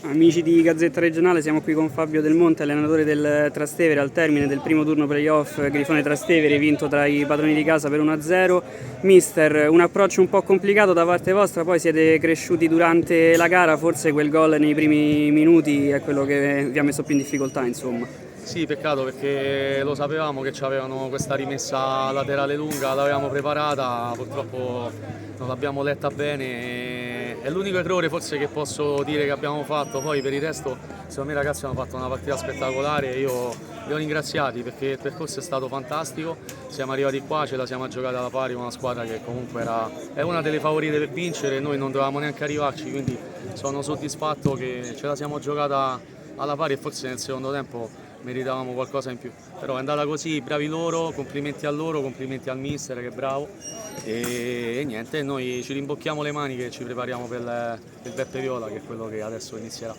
Amici di Gazzetta Regionale, siamo qui con Fabio Del Monte, allenatore del Trastevere, al termine del primo turno playoff Grifone Trastevere, vinto tra i padroni di casa per 1-0. Mister, un approccio un po' complicato da parte vostra, poi siete cresciuti durante la gara, forse quel gol nei primi minuti è quello che vi ha messo più in difficoltà, insomma. Sì, peccato perché lo sapevamo che avevano questa rimessa laterale lunga, l'avevamo preparata, purtroppo non l'abbiamo letta bene. È l'unico errore forse che posso dire che abbiamo fatto, poi per il resto secondo me i ragazzi hanno fatto una partita spettacolare, io li ho ringraziati perché il percorso è stato fantastico, siamo arrivati qua, ce la siamo giocata alla pari con una squadra che comunque è una delle favorite per vincere, noi non dovevamo neanche arrivarci, quindi sono soddisfatto che ce la siamo giocata alla pari e forse nel secondo tempo meritavamo qualcosa in più, però è andata così, bravi loro, complimenti a loro, complimenti al mister che è bravo e niente, noi ci rimbocchiamo le maniche e ci prepariamo per il Beppe Viola che è quello che adesso inizierà.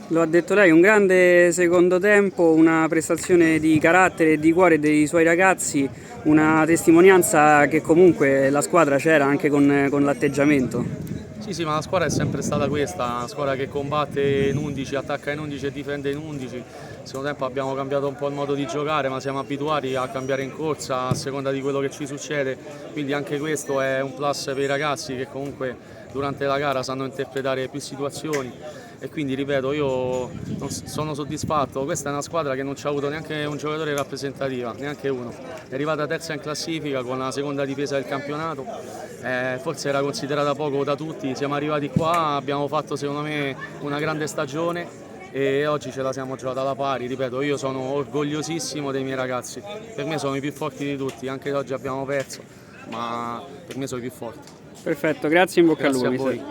Lo ha detto lei, un grande secondo tempo, una prestazione di carattere e di cuore dei suoi ragazzi, una testimonianza che comunque la squadra c'era anche con l'atteggiamento. Sì, ma la squadra è sempre stata questa, una squadra che combatte in 11, attacca in 11 e difende in 11. Secondo tempo abbiamo cambiato un po' il modo di giocare, ma siamo abituati a cambiare in corsa a seconda di quello che ci succede, quindi anche questo è un plus per i ragazzi che comunque durante la gara sanno interpretare più situazioni e quindi ripeto, io sono soddisfatto, questa è una squadra che non ci ha avuto neanche un giocatore rappresentativo, neanche uno, è arrivata terza in classifica con la seconda difesa del campionato, forse era considerata poco da tutti, siamo arrivati qua, abbiamo fatto secondo me una grande stagione e oggi ce la siamo giocata alla pari, ripeto, io sono orgogliosissimo dei miei ragazzi, per me sono i più forti di tutti, anche se oggi abbiamo perso, ma per me sono i più forti. Perfetto, grazie, in bocca al Grazie lupo. a voi.